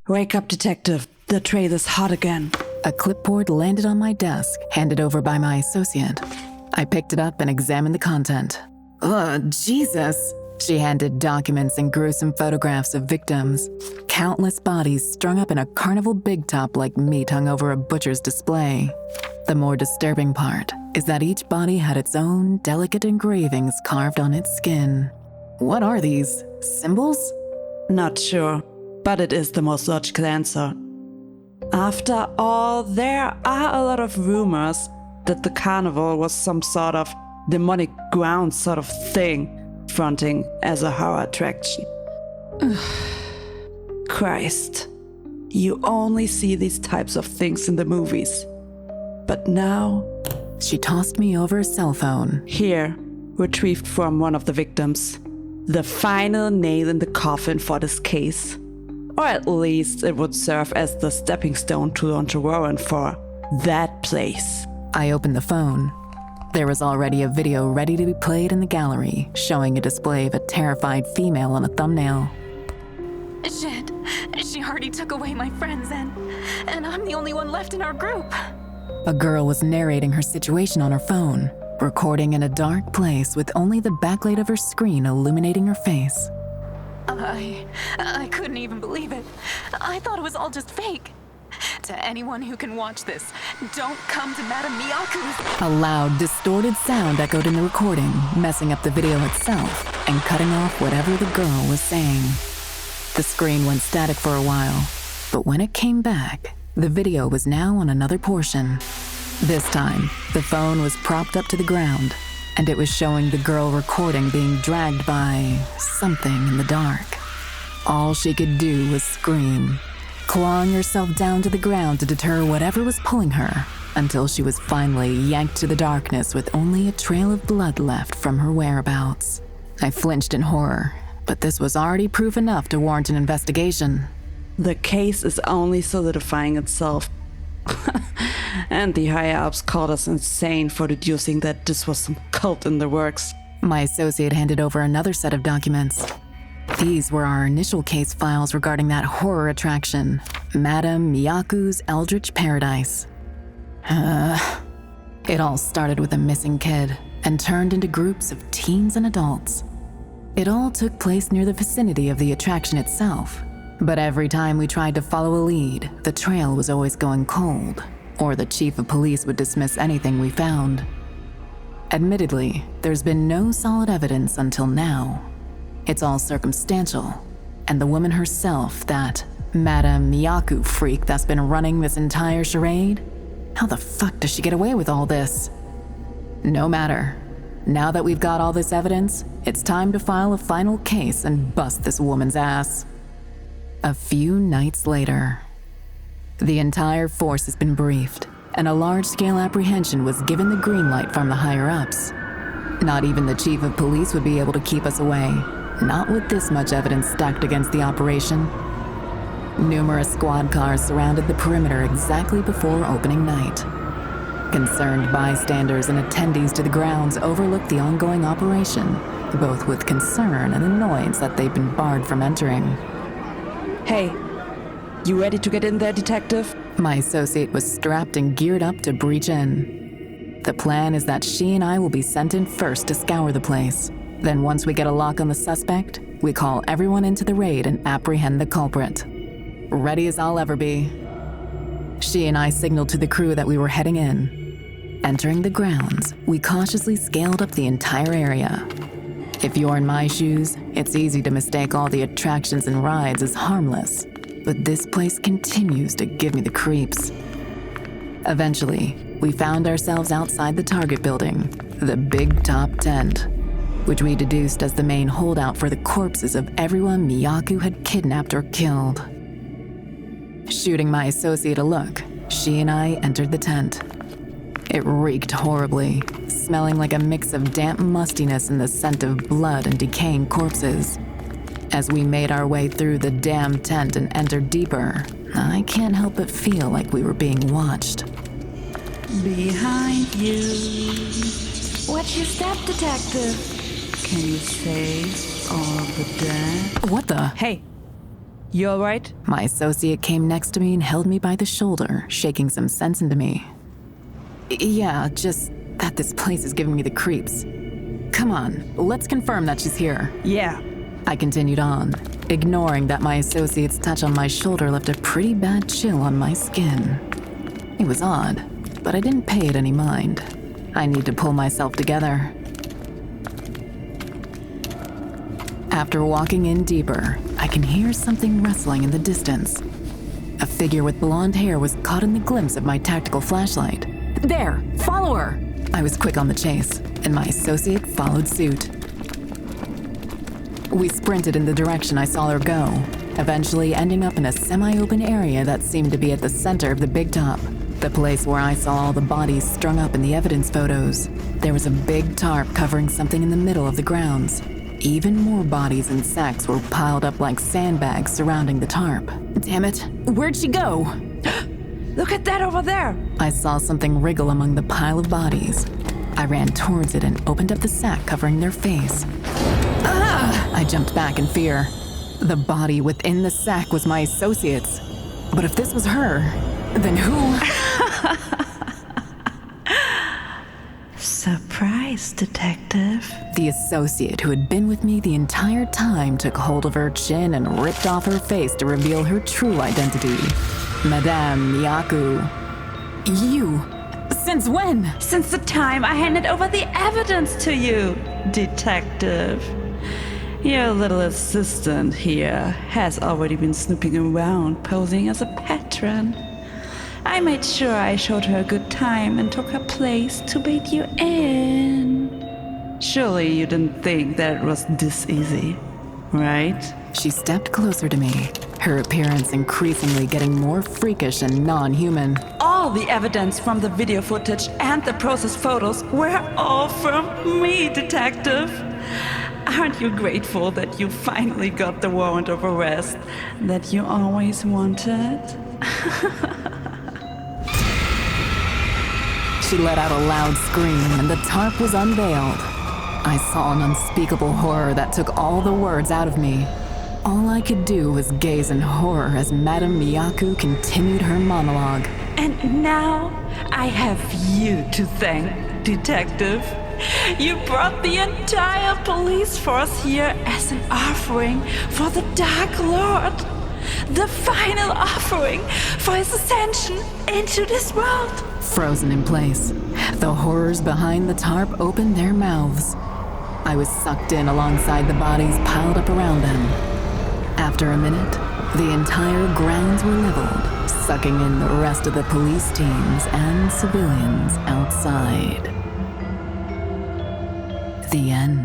Wake up, detective. The trail is hot again. A clipboard landed on my desk, handed over by my associate. I picked it up and examined the content. Ugh, Jesus. She handed documents and gruesome photographs of victims. Countless bodies strung up in a carnival big top like meat hung over a butcher's display. The more disturbing part is that each body had its own delicate engravings carved on its skin. What are these? Symbols? Not sure, but it is the most logical answer. After all, there are a lot of rumors that the carnival was some sort of demonic ground sort of thing, fronting as a horror attraction. Christ, you only see these types of things in the movies. But now... She tossed me over a cell phone. Here, retrieved from one of the victims. The final nail in the coffin for this case. Or at least it would serve as the stepping stone to launch a warrant for that place. I opened the phone. There was already a video ready to be played in the gallery, showing a display of a terrified female on a thumbnail. Shit, she already took away my friends and I'm the only one left in our group. A girl was narrating her situation on her phone, recording in a dark place with only the backlight of her screen illuminating her face. I couldn't even believe it. I thought it was all just fake. To anyone who can watch this, don't come to Madame Myaku. A loud, distorted sound echoed in the recording, messing up the video itself and cutting off whatever the girl was saying. The screen went static for a while, but when it came back, the video was now on another portion. This time, the phone was propped up to the ground, and it was showing the girl recording being dragged by something in the dark. All she could do was scream, clawing herself down to the ground to deter whatever was pulling her, until she was finally yanked to the darkness with only a trail of blood left from her whereabouts. I flinched in horror, but this was already proof enough to warrant an investigation. The case is only solidifying itself. And the higher-ups called us insane for deducing that this was some cult in the works. My associate handed over another set of documents. These were our initial case files regarding that horror attraction, Madame Myaku's Eldritch Paradise. It all started with a missing kid and turned into groups of teens and adults. It all took place near the vicinity of the attraction itself, but every time we tried to follow a lead, the trail was always going cold, or the chief of police would dismiss anything we found. Admittedly, there's been no solid evidence until now. It's all circumstantial, and the woman herself, that Madame Myaku freak that's been running this entire charade, how the fuck does she get away with all this? No matter. Now that we've got all this evidence, it's time to file a final case and bust this woman's ass. A few nights later, the entire force has been briefed, and a large-scale apprehension was given the green light from the higher-ups. Not even the chief of police would be able to keep us away, not with this much evidence stacked against the operation. Numerous squad cars surrounded the perimeter exactly before opening night. Concerned bystanders and attendees to the grounds overlooked the ongoing operation, both with concern and annoyance that they'd been barred from entering. Hey, you ready to get in there, detective? My associate was strapped and geared up to breach in. The plan is that she and I will be sent in first to scour the place. Then once we get a lock on the suspect, we call everyone into the raid and apprehend the culprit. Ready as I'll ever be. She and I signaled to the crew that we were heading in. Entering the grounds, we cautiously scaled up the entire area. If you're in my shoes, it's easy to mistake all the attractions and rides as harmless, but this place continues to give me the creeps. Eventually, we found ourselves outside the target building, the big top tent, which we deduced as the main holdout for the corpses of everyone Myaku had kidnapped or killed. Shooting my associate a look, she and I entered the tent. It reeked horribly, smelling like a mix of damp mustiness and the scent of blood and decaying corpses. As we made our way through the damn tent and entered deeper, I can't help but feel like we were being watched. Behind you. Watch your step, detective. Can you say all of the dead? What the? Hey, You alright? My associate came next to me and held me by the shoulder, shaking some sense into me. Yeah, just that this place is giving me the creeps. Come on, let's confirm that she's here. Yeah. I continued on, ignoring that my associate's touch on my shoulder left a pretty bad chill on my skin. It was odd, but I didn't pay it any mind. I need to pull myself together. After walking in deeper, I can hear something rustling in the distance. A figure with blonde hair was caught in the glimpse of my tactical flashlight. There! Follow her! I was quick on the chase, and my associate followed suit. We sprinted in the direction I saw her go, eventually ending up in a semi-open area that seemed to be at the center of the big top, the place where I saw all the bodies strung up in the evidence photos. There was a big tarp covering something in the middle of the grounds. Even more bodies and sacks were piled up like sandbags surrounding the tarp. Damn it, where'd she go? Look at that over there! I saw something wriggle among the pile of bodies. I ran towards it and opened up the sack covering their face. Ah! I jumped back in fear. The body within the sack was my associate's. But if this was her, then who? Surprise, detective. The associate who had been with me the entire time took hold of her chin and ripped off her face to reveal her true identity. Madame Myaku. You? Since when? Since the time I handed over the evidence to you, detective. Your little assistant here has already been snooping around, posing as a patron. I made sure I showed her a good time and took her place to bait you in. Surely you didn't think that it was this easy, right? She stepped closer to me, her appearance increasingly getting more freakish and non-human. All the evidence from the video footage and the processed photos were all from me, detective. Aren't you grateful that you finally got the warrant of arrest that you always wanted? She let out a loud scream and the tarp was unveiled. I saw an unspeakable horror that took all the words out of me. All I could do was gaze in horror as Madame Myaku continued her monologue. And now I have you to thank, detective. You brought the entire police force here as an offering for the Dark Lord. The final offering for his ascension into this world. Frozen in place, the horrors behind the tarp opened their mouths. I was sucked in alongside the bodies piled up around them. After a minute, the entire grounds were leveled, sucking in the rest of the police teams and civilians outside. The end.